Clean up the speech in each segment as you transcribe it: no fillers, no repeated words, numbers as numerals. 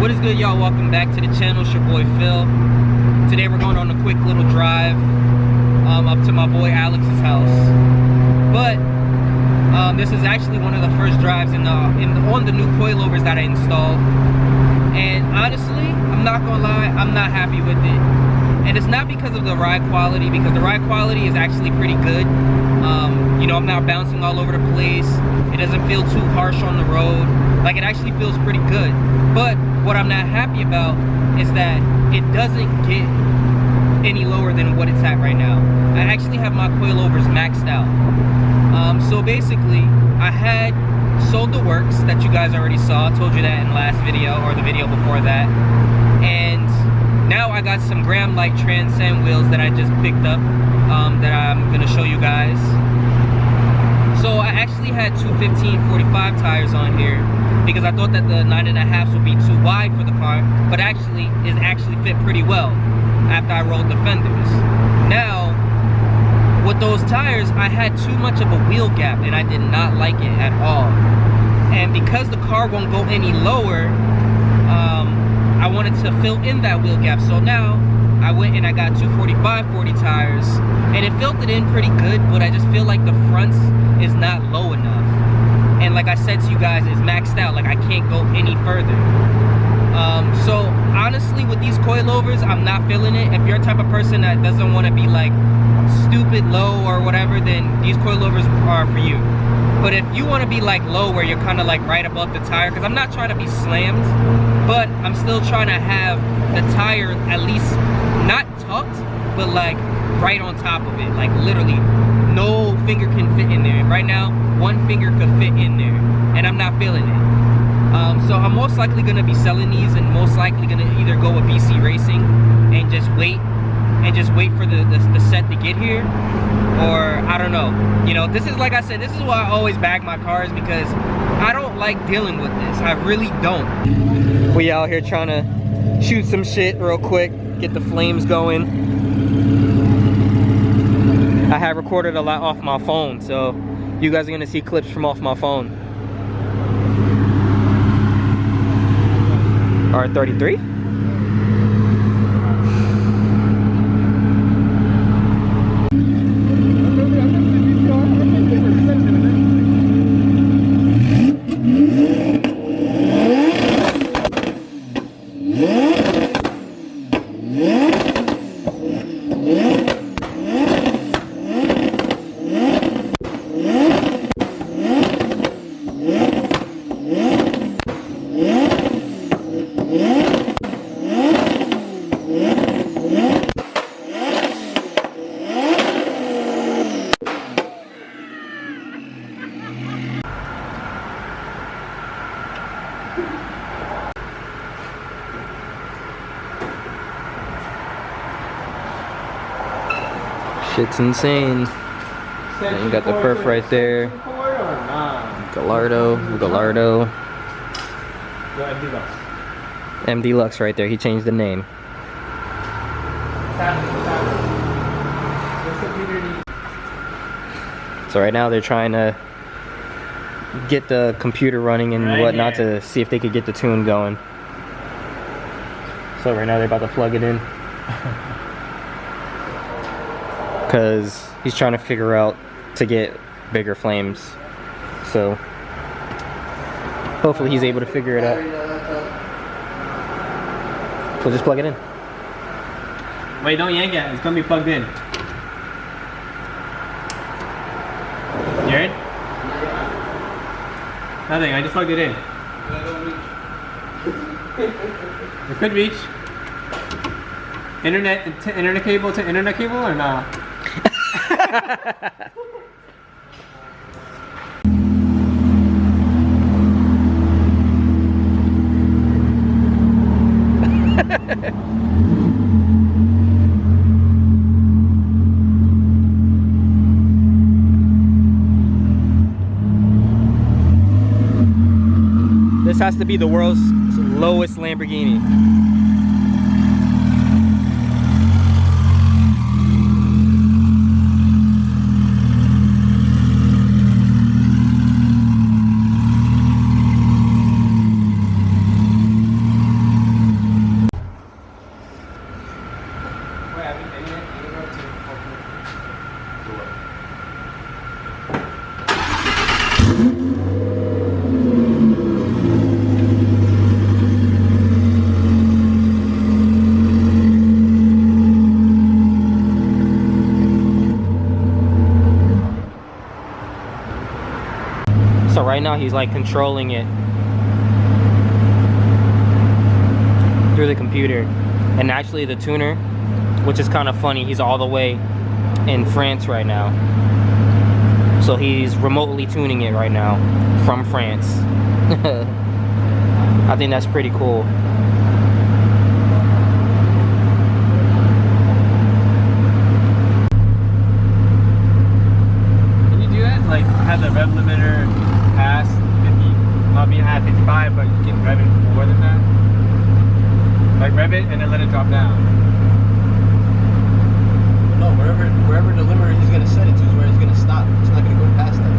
What is good, y'all? Welcome back to the channel. It's your boy Phil. Today we're going on a quick little drive up to my boy Alex's house. But this is actually one of the first drives on the new coilovers that I installed. And honestly, I'm not gonna lie, I'm not happy with it. And it's not because of the ride quality, because the ride quality is actually pretty good. You know, I'm not bouncing all over the place. It doesn't feel too harsh on the road. Like, it actually feels pretty good. But what I'm not happy about is that it doesn't get any lower than what it's at right now. I actually have my coilovers maxed out. So basically, I had sold the works that you guys already saw. I told you that in the last video, or the video before that. And now I got some Graham Light Transcend wheels that I just picked up that I'm gonna show you guys. So I actually had two 1545 tires on here because I thought that the 9.5s would be too wide for the car, but actually it actually fit pretty well after I rolled the fenders. Now, with those tires, I had too much of a wheel gap and I did not like it at all. And because the car won't go any lower, I wanted to fill in that wheel gap. So now I went and I got two 45/40 tires, and it filled it in pretty good, but I just feel like the fronts is not low enough. And like I said to you guys, it's maxed out. Like, I can't go any further. So honestly, with these coilovers, I'm not feeling it. If you're a type of person that doesn't want to be like stupid low or whatever, then these coilovers are for you. But if you want to be like low, where you're kind of like right above the tire, because I'm not trying to be slammed, but I'm still trying to have the tire at least not tucked, but like right on top of it. Like, literally no finger can fit in there. Right now, one finger could fit in there, and I'm not feeling it. So I'm most likely going to be selling these, and most likely going to either go with BC Racing and just wait for the set to get here, or I don't know. You know, this is, like I said, this is why I always bag my cars, because I don't like dealing with this. I really don't. We out here trying to shoot some shit real quick, get the flames going. I have recorded a lot off my phone, so you guys are gonna see clips from off my phone. R33? Shit's insane. And you got the perf right there. Gallardo. MD Lux right there. He changed the name. So right now they're trying to get the computer running and whatnot to see if they could get the tune going. So right now they're about to plug it in. Because he's trying to figure out to get bigger flames. So hopefully he's able to figure it out. So just plug it in. Wait, don't yank it. It's gonna be plugged in. You heard? Nothing. I just plugged it in. It could reach. Internet cable to internet cable or not? This has to be the world's lowest Lamborghini. now. He's like controlling it through the computer. And actually the tuner, which is kind of funny, he's all the way in France right now. So he's remotely tuning it right now from France. I think that's pretty cool. Can you do that? Like have the rev limiter pass 50, not being at 55, but you can rev it more than that? Like rev it and then let it drop down. No, wherever the limiter he's gonna set it to is where he's gonna stop. It's not gonna go past that.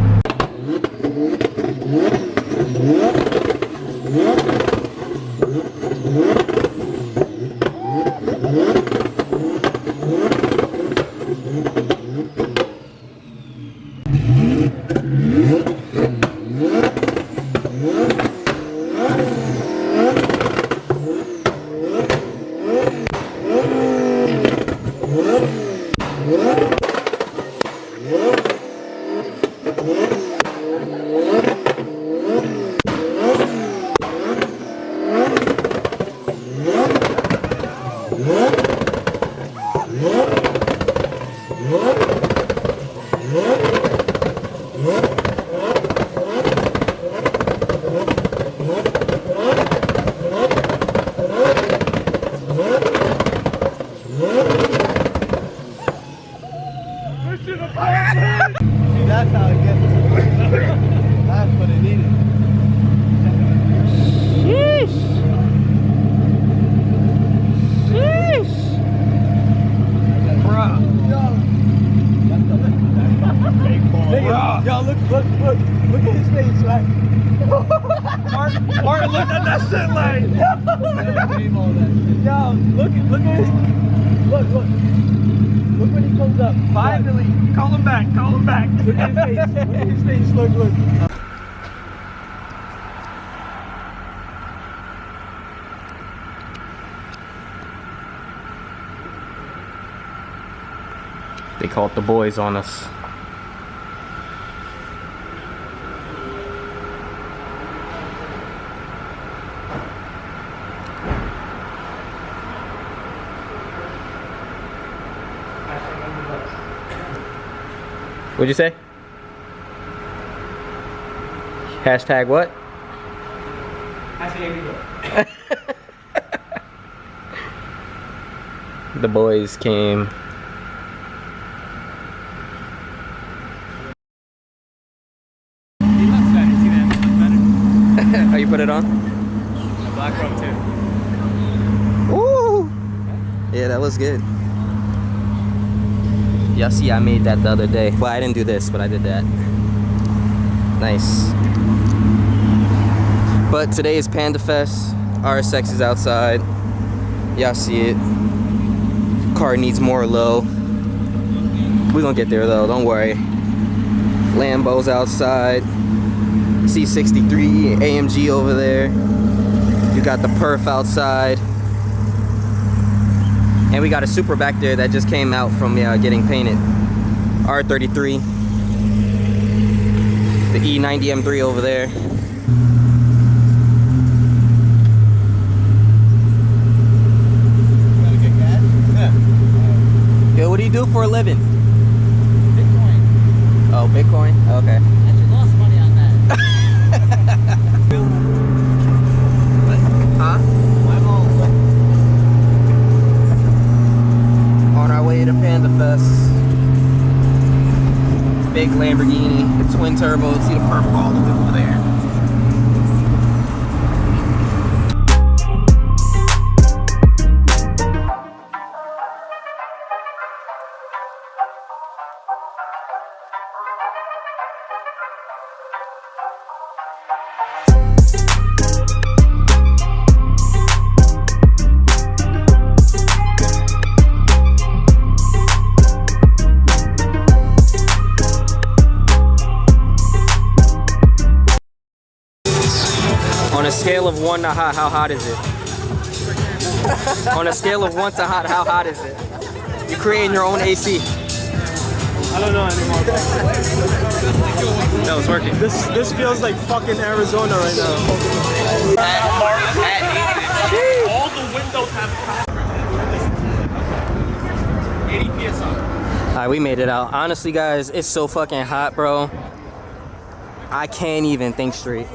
That's how it gets. That's what it needed. Sheesh. Sheesh. Bruh. Yo, look at his face, like. Martin, look at that shit like. Yo, look at his. Look when he comes up. Finally, call him back. Look at his face. Look at his face. Look. They called the boys on us. What'd you say? Hashtag what? The boys came. Oh, you put it on? The black robe too. Ooh! Yeah, that was good. Y'all see I made that the other day. Well, I didn't do this, but I did that. Nice. But today is Panda Fest. RSX is outside. Y'all see it. Car needs more low. We're gonna get there though, don't worry. Lambo's outside. C63 AMG over there. You got the Perf outside. And we got a Supra back there that just came out from getting painted. R33. The E90 M3 over there. Gotta get gas? Yeah. Yo, what do you do for a living? Bitcoin. Oh, Bitcoin? Okay. Actually lost money on that. Huh? I'm all On our way to Panda Fest. Big Lamborghini, the twin turbo. See the purple all the way over there. On a scale of 1 to hot, how hot is it? On a scale of 1 to hot, how hot is it? You're creating your own AC. I don't know anymore. No, it's working. This feels like fucking Arizona right now. All the windows have 80 PSI. Alright, we made it out. Honestly, guys, it's so fucking hot, bro. I can't even think straight.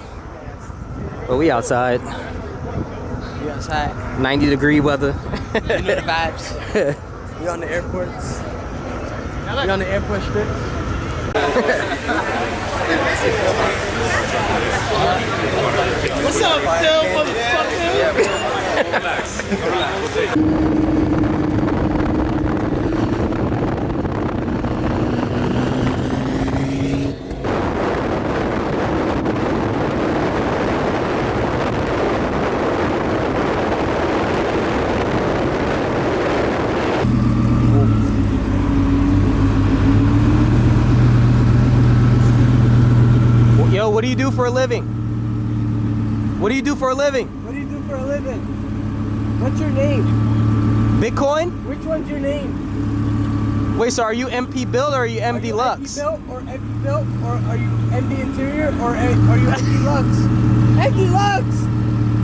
But we outside. We outside. 90-degree weather. You know the vibes. We on the airports. We on the airport strip. What's up, Phil, motherfucker? Yo, what do you do for a living? What do you do for a living? What do you do for a living? What's your name? Bitcoin? Which one's your name? Wait, so are you MP Build or are you MD Lux? Are you MP Built or are you MD Interior or are you MD Lux? MD Lux!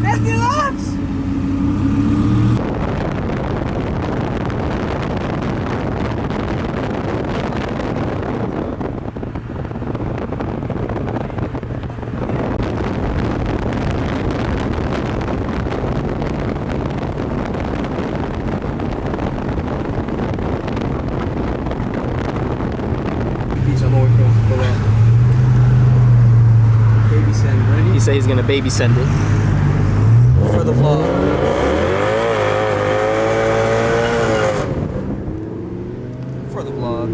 MD Lux! He said he's gonna baby send it for the vlog. For the vlog.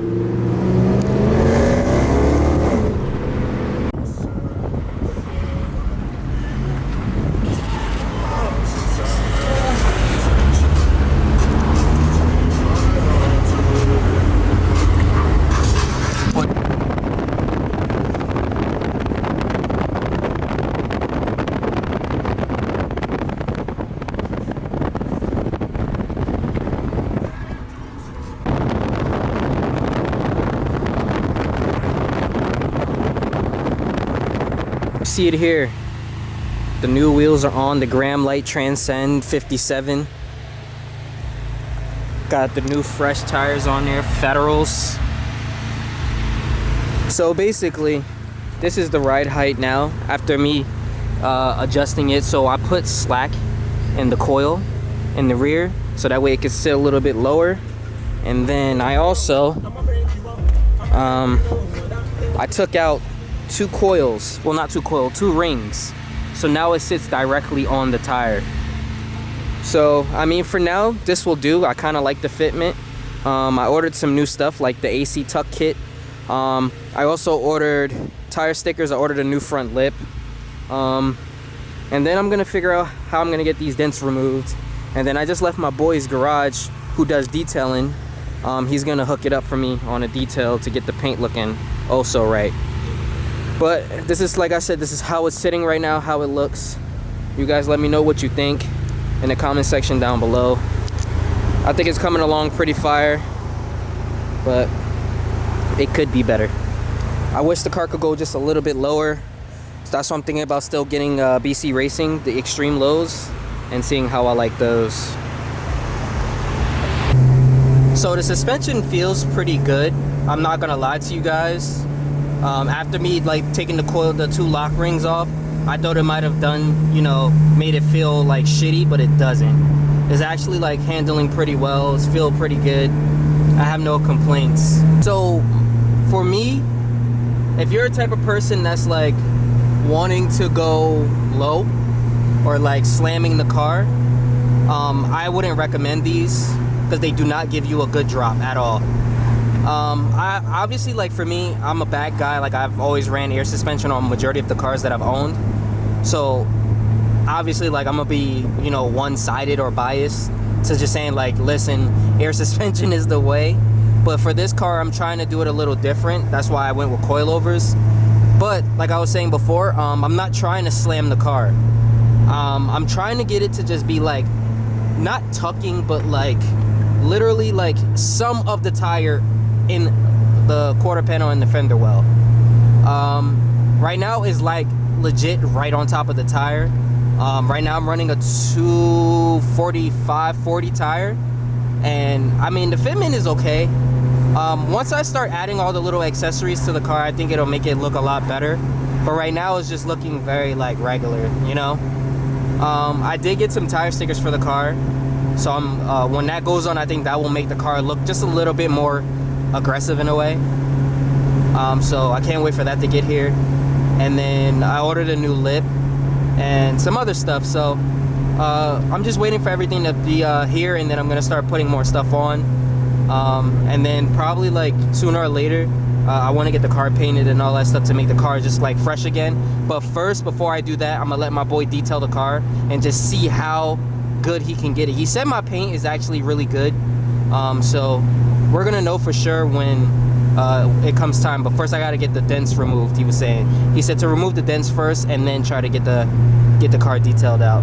See it here. The new wheels are on the Graham Light Transcend 57. Got the new fresh tires on there, Federals. So basically, this is the ride height now after me adjusting it. So I put slack in the coil in the rear so that way it can sit a little bit lower. And then I also I took out two coils, well not two coils, two rings, so now it sits directly on the tire. So I mean, for now this will do. I kind of like the fitment. I ordered some new stuff like the AC tuck kit. I also ordered tire stickers. I ordered a new front lip, and then I'm gonna figure out how I'm gonna get these dents removed. And then I just left my boy's garage who does detailing. He's gonna hook it up for me on a detail to get the paint looking oh so right. But this is, like I said, this is how it's sitting right now, how it looks. You guys let me know what you think in the comment section down below. I think it's coming along pretty fire, but it could be better. I wish the car could go just a little bit lower. So that's what I'm thinking about, still getting BC Racing, the extreme lows, and seeing how I like those. So the suspension feels pretty good. I'm not gonna lie to you guys. After me like taking the two lock rings off, I thought it might have done, you know, made it feel like shitty, but it doesn't. It's actually like handling pretty well. It's feel pretty good. I have no complaints. So for me, if you're a type of person that's like wanting to go low or like slamming the car, I wouldn't recommend these because they do not give you a good drop at all. I obviously, like for me, I'm a bad guy. Like I've always ran air suspension on majority of the cars that I've owned. So obviously, like I'm gonna be, you know, one-sided or biased to just saying like, listen, air suspension is the way. But for this car, I'm trying to do it a little different. That's why I went with coilovers. But like I was saying before, I'm not trying to slam the car. I'm trying to get it to just be like, not tucking, but like literally like some of the tire in the quarter panel and the fender well. Right now is like legit right on top of the tire. Right now I'm running a 245/40 tire, and I mean the fitment is okay. Once I start adding all the little accessories to the car, I think it'll make it look a lot better. But right now it's just looking very like regular, you know. I did get some tire stickers for the car, so when that goes on, I think that will make the car look just a little bit more aggressive in a way. So I can't wait for that to get here. And then I ordered a new lip and some other stuff, so I'm just waiting for everything to be here, and then I'm gonna start putting more stuff on. And then probably like sooner or later, I want to get the car painted and all that stuff to make the car just like fresh again. But first, before I do that, I'm gonna let my boy detail the car and just see how good he can get it. He said my paint is actually really good, so we're gonna know for sure when it comes time. But first I gotta get the dents removed. He said to remove the dents first and then try to get the car detailed out.